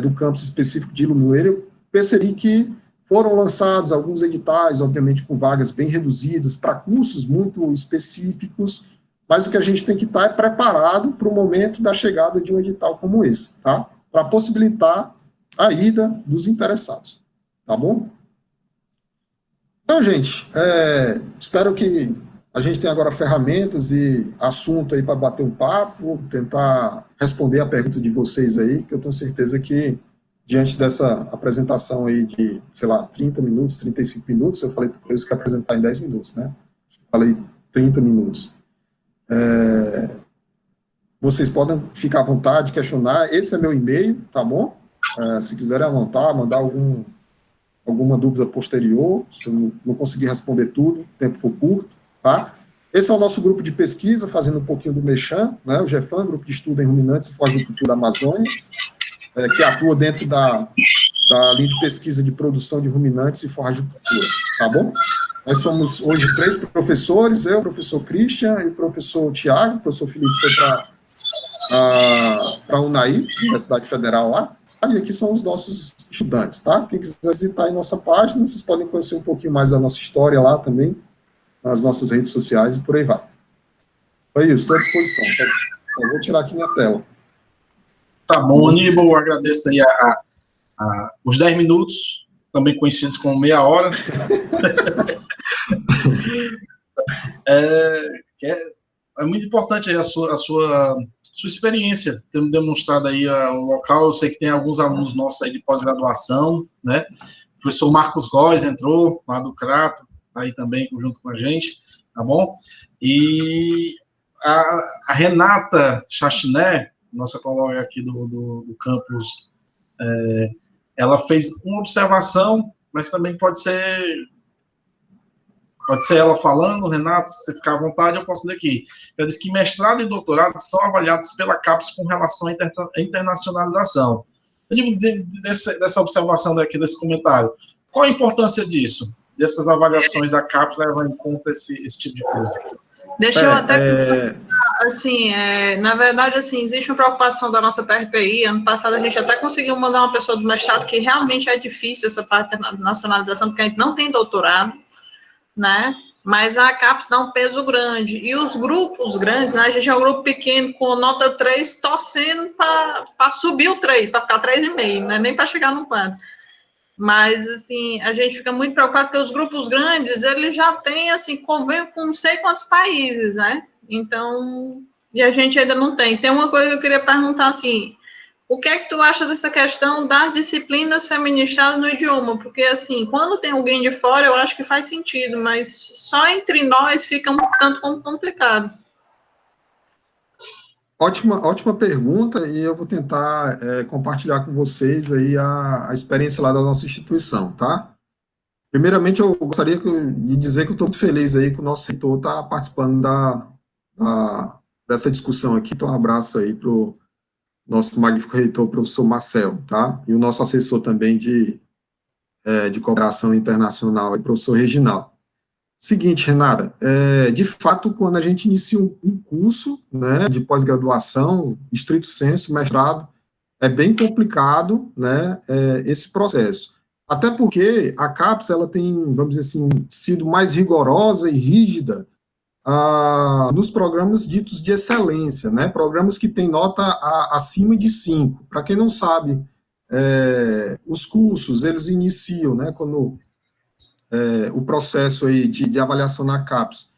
do campus específico de Limoeiro, eu percebi que foram lançados alguns editais, obviamente com vagas bem reduzidas, para cursos muito específicos, mas o que a gente tem que estar é preparado para o momento da chegada de um edital como esse, tá? Para possibilitar a ida dos interessados, tá bom? Então, gente, espero que a gente tenha agora ferramentas e assunto aí para bater um papo, tentar responder a pergunta de vocês aí, que eu tenho certeza que, diante dessa apresentação aí de, sei lá, 30 minutos, 35 minutos, eu falei para eles que apresentar em 10 minutos, né? Falei 30 minutos. Vocês podem ficar à vontade, questionar, esse é meu e-mail, tá bom? Se quiserem anotar, mandar alguma dúvida posterior, se eu não conseguir responder tudo, o tempo for curto, tá? Esse é o nosso grupo de pesquisa, fazendo um pouquinho do Mechan, né, o GEFAM, Grupo de Estudo em Ruminantes e Foragricultura da Amazônia, que atua dentro da linha de pesquisa de produção de ruminantes e forragicultura, tá bom? Nós somos hoje 3 professores, eu, o professor Christian e o professor Tiago. O professor Felipe foi para a UNAI, Universidade Federal lá, e aqui são os nossos estudantes, tá? Quem quiser visitar aí nossa página, vocês podem conhecer um pouquinho mais da nossa história lá também, nas nossas redes sociais e por aí vai. É isso, estou à disposição. Eu vou tirar aqui minha tela. Tá bom, Aníbal, eu agradeço aí os 10 minutos, também conhecidos como meia hora. É muito importante aí a sua experiência, tendo demonstrado aí o local. Eu sei que tem alguns alunos nossos aí de pós-graduação, né? O professor Marcos Góes entrou lá do Crato, aí também junto com a gente, tá bom? E a Renata Chachiné, nossa colega aqui do campus, ela fez uma observação, mas também pode ser ela falando. Renato, se você ficar à vontade, eu posso ler aqui. Ela diz que mestrado e doutorado são avaliados pela CAPES com relação à internacionalização. Eu digo dessa observação daqui, desse comentário, qual a importância disso? Dessas avaliações da CAPES levar em conta esse tipo de coisa? Deixa eu até... Assim, na verdade, assim, existe uma preocupação da nossa PRPI. Ano passado a gente até conseguiu mandar uma pessoa do mestrado, que realmente é difícil essa parte da nacionalização, porque a gente não tem doutorado, né? Mas a CAPES dá um peso grande. E os grupos grandes, né? A gente é um grupo pequeno com nota 3, torcendo para subir o 3, para ficar 3,5, né? Nem para chegar no 4. Mas, assim, a gente fica muito preocupado que os grupos grandes, eles já têm, assim, convênio com não sei quantos países, né? Então, e a gente ainda não tem. Tem uma coisa que eu queria perguntar, assim, o que é que tu acha dessa questão das disciplinas ser ministradas no idioma? Porque, assim, quando tem alguém de fora, eu acho que faz sentido, mas só entre nós fica um tanto complicado. Ótima pergunta, e eu vou tentar compartilhar com vocês aí a experiência lá da nossa instituição, tá? Primeiramente, eu gostaria de dizer que eu estou muito feliz aí que o nosso reitor está participando dessa discussão aqui. Então, um abraço aí para o nosso magnífico reitor, o professor Marcel, tá? E o nosso assessor também de cooperação internacional, o professor Reginaldo. Seguinte, Renata, de fato, quando a gente inicia um curso, né, de pós-graduação, estrito sensu, mestrado, é bem complicado, né, esse processo. Até porque a CAPES, ela tem, vamos dizer assim, sido mais rigorosa e rígida nos programas ditos de excelência, né, programas que têm nota acima de 5. Para quem não sabe, os cursos, eles iniciam, né, quando o processo aí de avaliação na CAPES,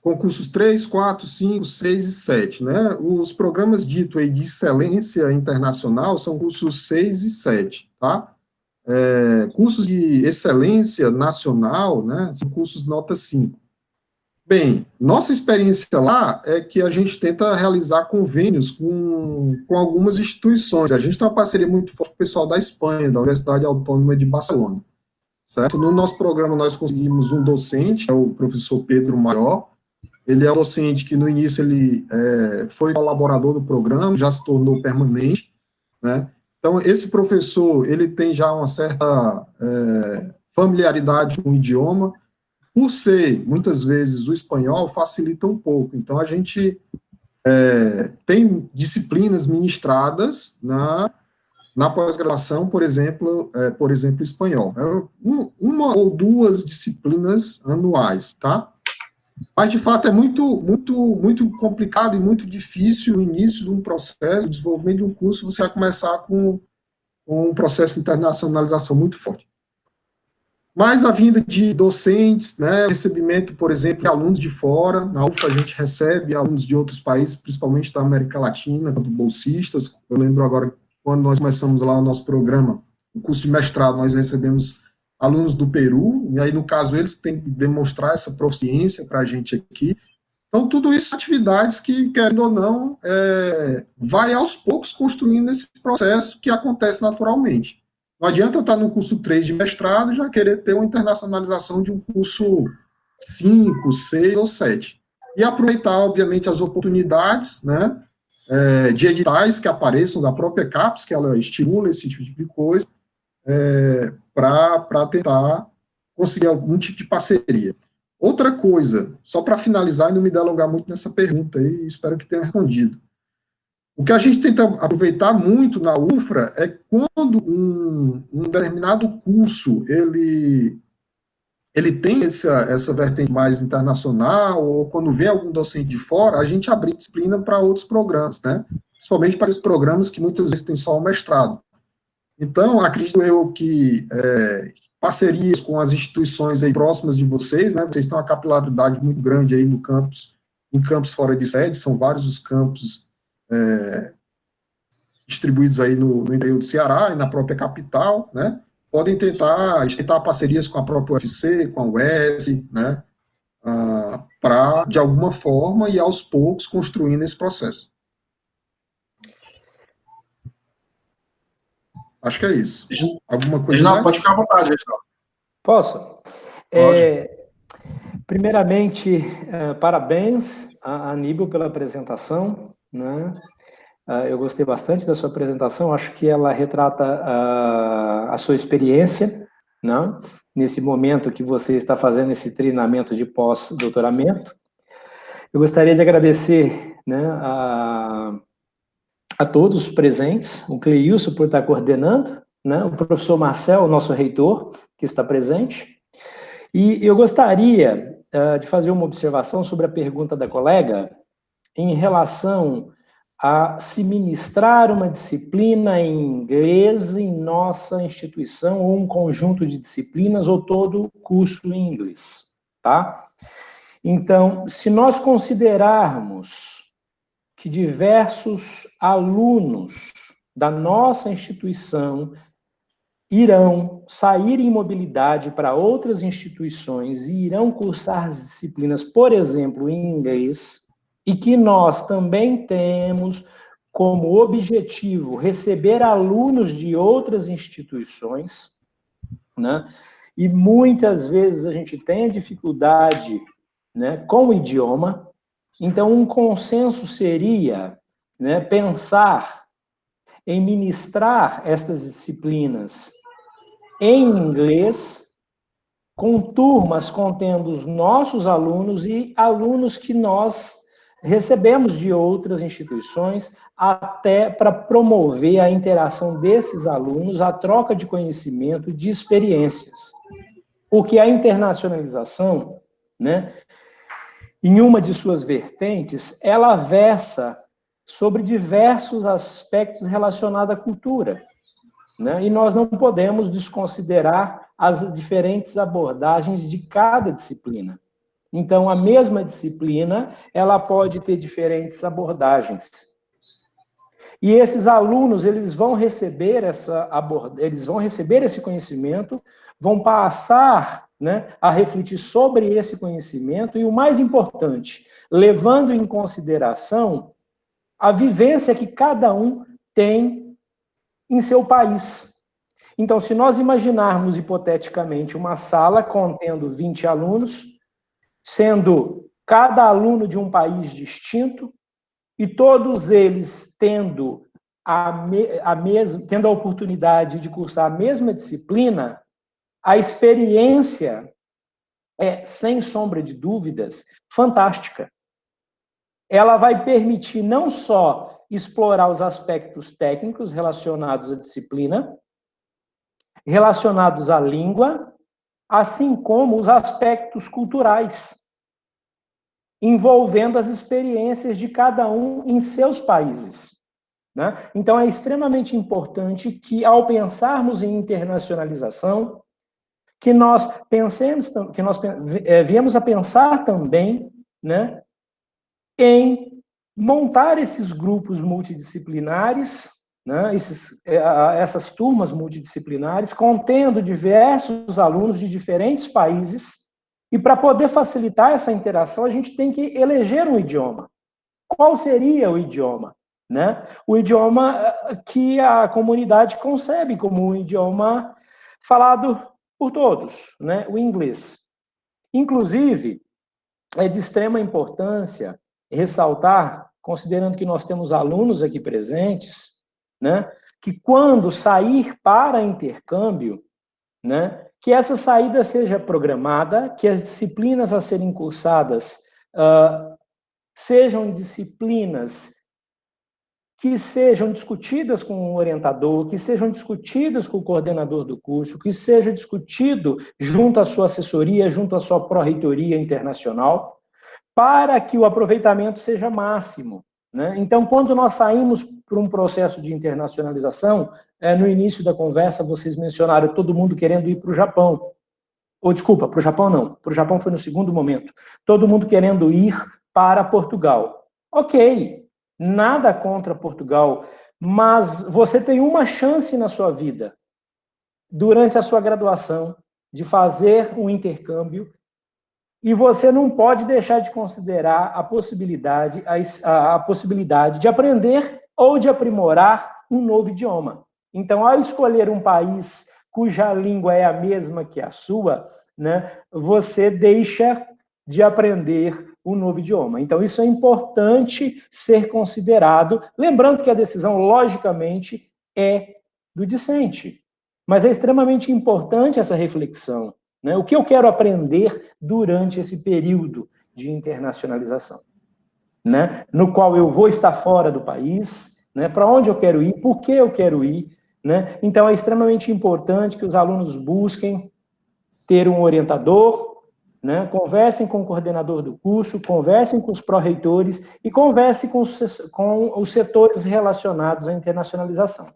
concursos 3, 4, 5, 6 e 7, né? Os programas ditos aí de excelência internacional são cursos 6 e 7, tá? Cursos de excelência nacional, né, são cursos nota 5. Bem, nossa experiência lá é que a gente tenta realizar convênios com algumas instituições. A gente tem uma parceria muito forte com o pessoal da Espanha, da Universidade Autônoma de Barcelona. Certo? No nosso programa, nós conseguimos um docente, é o professor Pedro Maior. Ele é um docente que, no início, ele foi colaborador do programa, já se tornou permanente, né? Então, esse professor, ele tem já uma certa familiaridade com o idioma. Por ser, muitas vezes, o espanhol, facilita um pouco. Então, a gente tem disciplinas ministradas na pós-graduação, por exemplo, espanhol. Uma ou duas disciplinas anuais, tá? Mas, de fato, é muito complicado e muito difícil o início de um processo, o desenvolvimento de um curso, você vai começar com um processo de internacionalização muito forte. Mas a vinda de docentes, né, recebimento, por exemplo, de alunos de fora, na UFA a gente recebe alunos de outros países, principalmente da América Latina, quanto bolsistas. Eu lembro agora, quando nós começamos lá o nosso programa, o curso de mestrado, nós recebemos alunos do Peru, e aí, no caso, eles têm que demonstrar essa proficiência para a gente aqui. Então, tudo isso são atividades que, querendo ou não, vai aos poucos construindo esse processo que acontece naturalmente. Não adianta eu estar no curso 3 de mestrado e já querer ter uma internacionalização de um curso 5, 6 ou 7. E aproveitar, obviamente, as oportunidades, né, de editais que apareçam da própria CAPES, que ela estimula esse tipo de coisa, para tentar conseguir algum tipo de parceria. Outra coisa, só para finalizar e não me delongar muito nessa pergunta, e espero que tenha respondido. O que a gente tenta aproveitar muito na UFRA é quando um determinado curso ele tem essa vertente mais internacional, ou quando vem algum docente de fora, a gente abre disciplina para outros programas, né? Principalmente para os programas que muitas vezes têm só o mestrado. Então, acredito eu que parcerias com as instituições aí próximas de vocês, né? Vocês têm uma capilaridade muito grande aí no campus, em campos fora de sede, são vários os campos distribuídos aí no interior do Ceará e na própria capital, né? Podem tentar parcerias com a própria UFC, com a UES, né? Para, de alguma forma, e aos poucos, construindo esse processo. Acho que é isso. Alguma coisa Reginaldo, mais? pode ficar à vontade, Reginaldo. Posso? Pode. Primeiramente, parabéns a Aníbal pela apresentação, né? Eu gostei bastante da sua apresentação, acho que ela retrata a sua experiência, né? Nesse momento que você está fazendo esse treinamento de pós-doutoramento. Eu gostaria de agradecer, né, a todos os presentes, o Cleilson por estar coordenando, né, o professor Marcel, nosso reitor, que está presente, e eu gostaria de fazer uma observação sobre a pergunta da colega em relação a se ministrar uma disciplina em inglês em nossa instituição, ou um conjunto de disciplinas, ou todo o curso em inglês, tá? Então, se nós considerarmos que diversos alunos da nossa instituição irão sair em mobilidade para outras instituições e irão cursar as disciplinas, por exemplo, em inglês, e que nós também temos como objetivo receber alunos de outras instituições, né? E muitas vezes a gente tem dificuldade, né, com o idioma. Então, um consenso seria, né, pensar em ministrar estas disciplinas em inglês, com turmas contendo os nossos alunos e alunos que nós recebemos de outras instituições, até para promover a interação desses alunos, a troca de conhecimento, de experiências. Porque a internacionalização, né, em uma de suas vertentes, ela versa sobre diversos aspectos relacionados à cultura, né? E nós não podemos desconsiderar as diferentes abordagens de cada disciplina. Então, a mesma disciplina, ela pode ter diferentes abordagens. E esses alunos, eles vão receber esse conhecimento, vão passar, né, a refletir sobre esse conhecimento, e o mais importante, levando em consideração a vivência que cada um tem em seu país. Então, se nós imaginarmos hipoteticamente uma sala contendo 20 alunos, sendo cada aluno de um país distinto, e todos eles tendo a oportunidade de cursar a mesma disciplina, a experiência é, sem sombra de dúvidas, fantástica. Ela vai permitir não só explorar os aspectos técnicos relacionados à disciplina, relacionados à língua, assim como os aspectos culturais, envolvendo as experiências de cada um em seus países, né? Então, é extremamente importante que, ao pensarmos em internacionalização, que nós viemos a pensar também, né, em montar esses grupos multidisciplinares, né, essas turmas multidisciplinares, contendo diversos alunos de diferentes países, e para poder facilitar essa interação, a gente tem que eleger um idioma. Qual seria o idioma? Né? O idioma que a comunidade concebe como um idioma falado por todos, né? O inglês. Inclusive, é de extrema importância ressaltar, considerando que nós temos alunos aqui presentes, né, que quando sair para intercâmbio, né, que essa saída seja programada, que as disciplinas a serem cursadas sejam disciplinas que sejam discutidas com o orientador, que sejam discutidas com o coordenador do curso, que seja discutido junto à sua assessoria, junto à sua pró-reitoria internacional, para que o aproveitamento seja máximo, né? Então, quando nós saímos para um processo de internacionalização, no início da conversa vocês mencionaram todo mundo querendo ir para o Japão. Ou, desculpa, para o Japão não, para o Japão foi no segundo momento. Todo mundo querendo ir para Portugal. Ok, nada contra Portugal, mas você tem uma chance na sua vida, durante a sua graduação, de fazer um intercâmbio, e você não pode deixar de considerar a possibilidade de aprender ou de aprimorar um novo idioma. Então, ao escolher um país cuja língua é a mesma que a sua, né, você deixa de aprender um novo idioma. Então, isso é importante ser considerado, lembrando que a decisão, logicamente, é do discente. Mas é extremamente importante essa reflexão, né? O que eu quero aprender durante esse período de internacionalização, né? No qual eu vou estar fora do país, né? Para onde eu quero ir, por que eu quero ir, né? Então, é extremamente importante que os alunos busquem ter um orientador, né? Conversem com o coordenador do curso, conversem com os pró-reitores e conversem com os setores relacionados à internacionalização,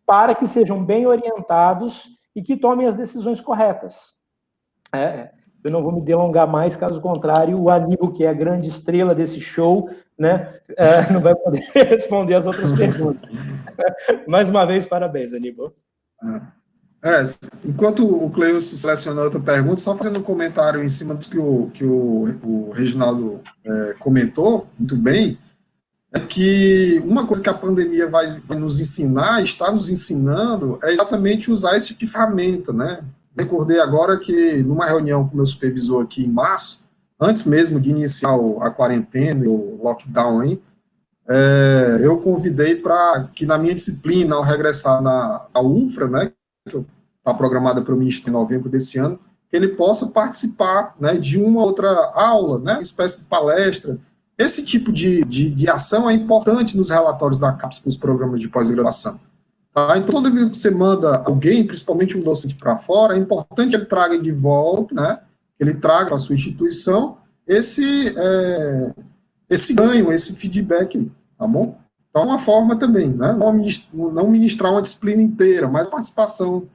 para que sejam bem orientados e que tomem as decisões corretas. Eu não vou me delongar mais, caso contrário, o Aníbal, que é a grande estrela desse show, né, não vai poder responder as outras perguntas. Mais uma vez, parabéns, Aníbal. Enquanto o Cleilson selecionou outra pergunta, só fazendo um comentário em cima do que o Reginaldo comentou, muito bem, é que uma coisa que a pandemia vai nos ensinar, está nos ensinando, é exatamente usar esse tipo de ferramenta, né? Recordei agora que, numa reunião com o meu supervisor aqui em março, antes mesmo de iniciar a quarentena, o lockdown aí, eu convidei para que na minha disciplina, ao regressar na UFRA, né, que está programada para o ministro em novembro desse ano, que ele possa participar, né, de uma outra aula, né, uma espécie de palestra. Esse tipo de ação é importante nos relatórios da CAPES para os programas de pós-graduação. Tá? Então, todo mundo que você manda alguém, principalmente um docente para fora, é importante que ele traga de volta, né, que ele traga para a sua instituição esse ganho, esse feedback, tá bom? Então, uma forma também, né, não ministrar uma disciplina inteira, mas a participação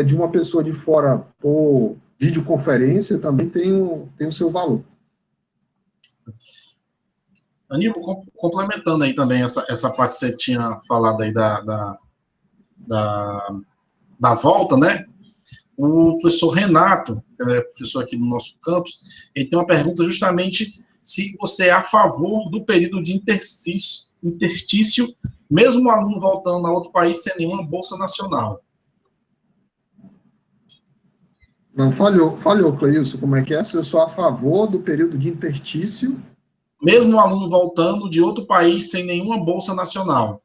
de uma pessoa de fora por videoconferência também tem o seu valor. Aníbal, complementando aí também essa parte que você tinha falado aí da volta, né? O professor Renato, que é professor aqui no nosso campus, ele tem uma pergunta justamente se você é a favor do período de interstício, mesmo o aluno voltando a outro país sem nenhuma bolsa nacional. Não, falhou, Cleilson, como é que é? Se eu sou a favor do período de interstício... Mesmo o aluno voltando de outro país sem nenhuma bolsa nacional.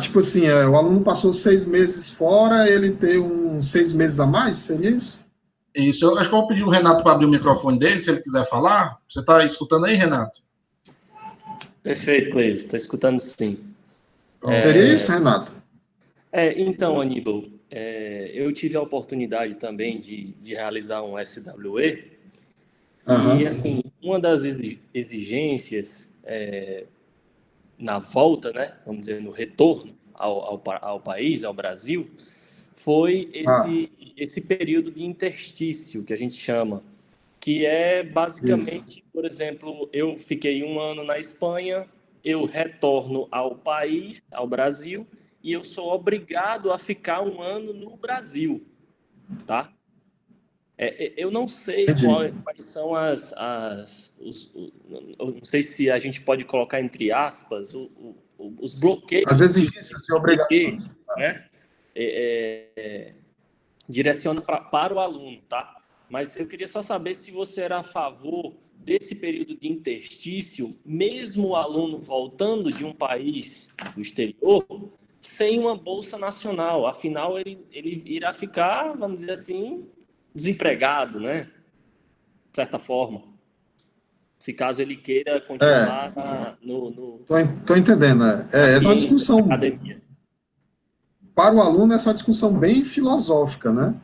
Tipo assim, o aluno passou 6 meses fora, ele tem uns 6 meses a mais, seria isso? Isso, eu acho que eu vou pedir o Renato para abrir o microfone dele, se ele quiser falar. Você está escutando aí, Renato? Perfeito, Cleilson, estou escutando sim. Seria isso, Renato? Então, Aníbal, eu tive a oportunidade também de realizar um SWE, e, assim, uma das exigências na volta, né, vamos dizer, no retorno ao país, ao Brasil, foi esse período de interstício, que a gente chama, que é basicamente, por exemplo, eu fiquei 1 ano na Espanha, eu retorno ao país, ao Brasil, e eu sou obrigado a ficar 1 ano no Brasil, tá? Eu não sei quais são não sei se a gente pode colocar entre aspas os bloqueios. As exigências e obrigações. Né? Direciona para o aluno, tá? mas eu queria só saber se você era a favor desse período de interstício, mesmo o aluno voltando de um país do exterior, sem uma bolsa nacional. Afinal, ele irá ficar, vamos dizer assim, desempregado, né? De certa forma. Se caso ele queira continuar Tô entendendo. Essa é uma discussão. Academia. Para o aluno, essa é uma discussão bem filosófica, né?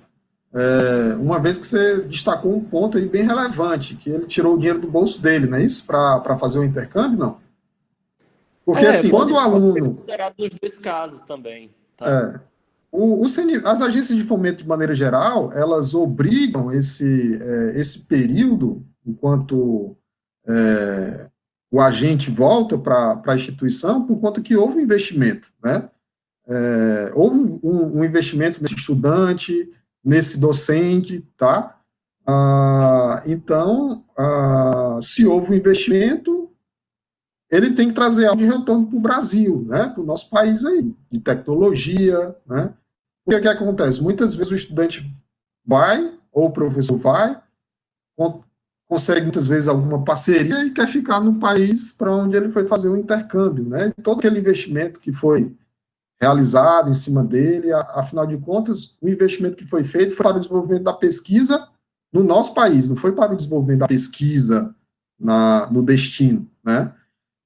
Uma vez que você destacou um ponto aí bem relevante, que ele tirou o dinheiro do bolso dele, não é isso? Para fazer o intercâmbio, não? Porque, assim, quando o aluno... Pode ser considerado nos dois casos também. Tá? As agências de fomento, de maneira geral, elas obrigam esse período, enquanto o agente volta para a instituição, por conta que houve um investimento, né? Houve um investimento nesse estudante, nesse docente, tá? Então, se houve um investimento, ele tem que trazer algo de retorno para o Brasil, né? Para o nosso país aí, de tecnologia, né? O que acontece? Muitas vezes o estudante vai, ou o professor vai, consegue muitas vezes alguma parceria e quer ficar no país para onde ele foi fazer o intercâmbio, né? Todo aquele investimento que foi realizado em cima dele, afinal de contas, o investimento que foi feito foi para o desenvolvimento da pesquisa no nosso país, não foi para o desenvolvimento da pesquisa no destino, né?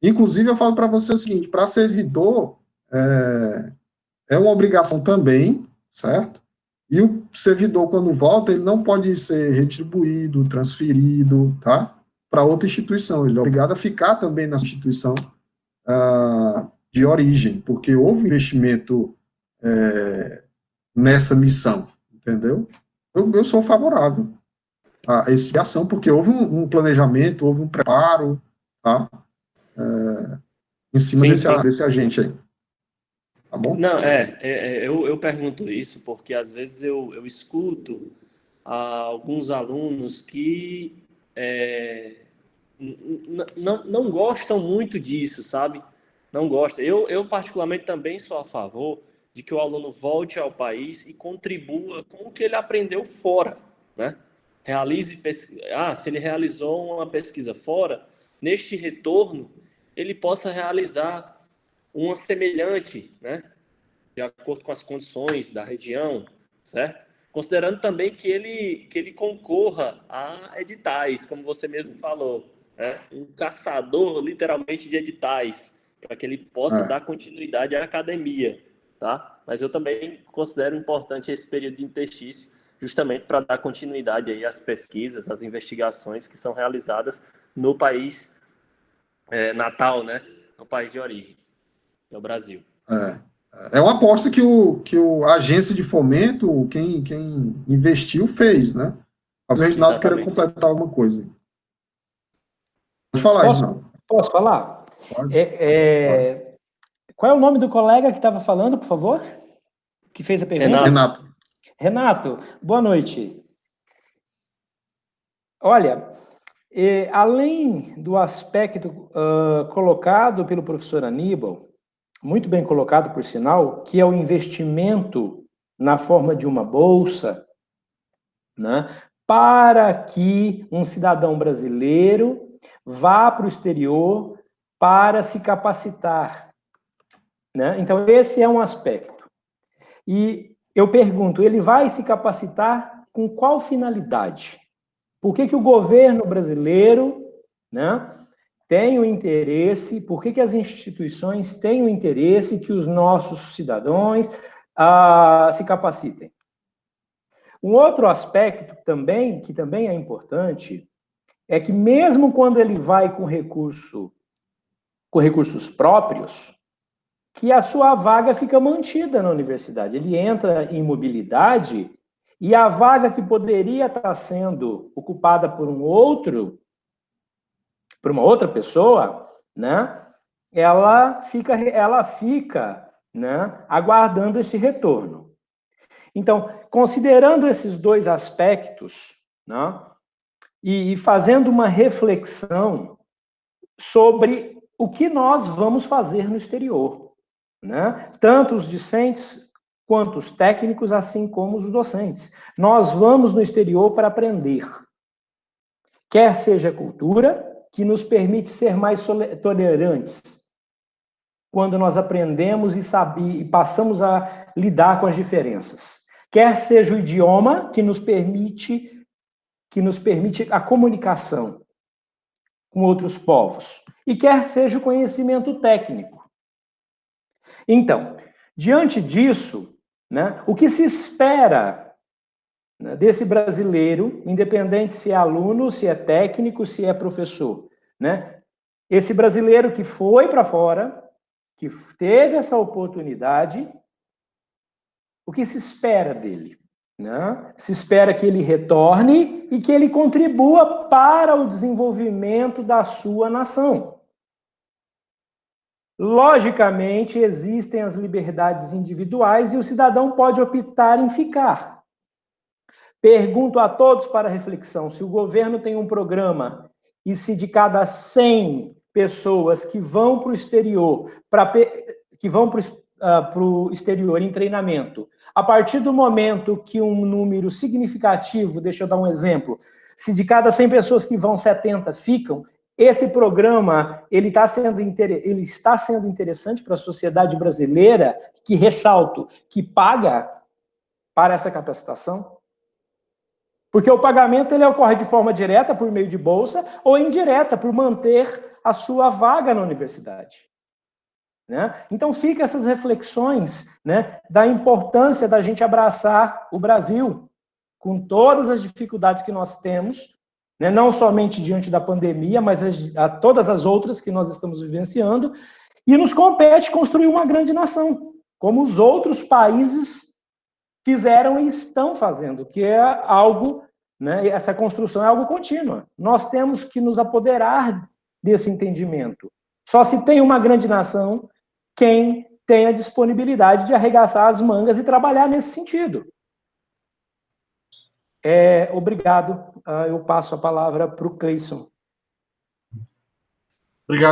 Inclusive, eu falo para você o seguinte, para servidor, é uma obrigação também, certo? E o servidor, quando volta, ele não pode ser redistribuído, transferido, tá? Para outra instituição, ele é obrigado a ficar também na instituição de origem, porque houve investimento nessa missão, entendeu? Eu sou favorável a essa ação, porque houve um planejamento, houve um preparo, tá? Em cima desse agente aí. Tá bom? Não, eu pergunto isso porque às vezes eu escuto alguns alunos que não gostam muito disso, sabe? Não gostam. Eu particularmente também sou a favor de que o aluno volte ao país e contribua com o que ele aprendeu fora, né? Se ele realizou uma pesquisa fora, neste retorno ele possa realizar uma semelhante, né? De acordo com as condições da região, certo? Considerando também que ele concorra a editais, como você mesmo falou, né? Um caçador, literalmente, de editais, para que ele possa dar continuidade à academia, tá? Mas eu também considero importante esse período de interstício, justamente para dar continuidade aí às pesquisas, às investigações que são realizadas no país natal, né? No país de origem, que é o Brasil. É uma aposta que a agência de fomento, quem investiu, fez, né? Mas o Reginaldo queria completar alguma coisa. Pode falar, Reginaldo. Posso falar? Pode. Qual é o nome do colega que estava falando, por favor? Que fez a pergunta? Renato, boa noite. Olha, além do aspecto colocado pelo professor Aníbal, muito bem colocado, por sinal, que é o investimento na forma de uma bolsa, né, para que um cidadão brasileiro vá para o exterior para se capacitar, né? Então, esse é um aspecto. E eu pergunto, ele vai se capacitar com qual finalidade? Por que o governo brasileiro, né, tem o interesse, por que as instituições têm o interesse que os nossos cidadãos se capacitem? Um outro aspecto que também é importante, é que mesmo quando ele vai com recursos próprios, que a sua vaga fica mantida na universidade. Ele entra em mobilidade e a vaga que poderia estar sendo ocupada por uma outra pessoa, né, ela fica, né, aguardando esse retorno. Então, considerando esses dois aspectos, né, e fazendo uma reflexão sobre o que nós vamos fazer no exterior, né? Tanto os discentes quanto os técnicos, assim como os docentes. Nós vamos no exterior para aprender. Quer seja cultura, que nos permite ser mais tolerantes, quando nós aprendemos e passamos a lidar com as diferenças. Quer seja o idioma, que nos permite a comunicação com outros povos. E quer seja o conhecimento técnico. Então, diante disso, né, o que se espera, né, desse brasileiro, independente se é aluno, se é técnico, se é professor, né? Esse brasileiro que foi para fora, que teve essa oportunidade, o que se espera dele? Né? Se espera que ele retorne e que ele contribua para o desenvolvimento da sua nação. Logicamente, existem as liberdades individuais e o cidadão pode optar em ficar. Pergunto a todos para reflexão, se o governo tem um programa e se de cada 100 pessoas que vão para o exterior, em treinamento, a partir do momento que um número significativo, deixa eu dar um exemplo, se de cada 100 pessoas que vão, 70 ficam, esse programa ele está sendo interessante para a sociedade brasileira, que, ressalto, que paga para essa capacitação. Porque o pagamento ele ocorre de forma direta, por meio de bolsa, ou indireta, por manter a sua vaga na universidade. Né? Então, fica essas reflexões, né, da importância da gente abraçar o Brasil, com todas as dificuldades que nós temos, né, não somente diante da pandemia, mas a todas as outras que nós estamos vivenciando, e nos compete construir uma grande nação, como os outros países fizeram e estão fazendo, que é algo, né, essa construção é algo contínua. Nós temos que nos apoderar desse entendimento. Só se tem uma grande nação quem tem a disponibilidade de arregaçar as mangas e trabalhar nesse sentido. Obrigado. Eu passo a palavra para o Cleison. Obrigado,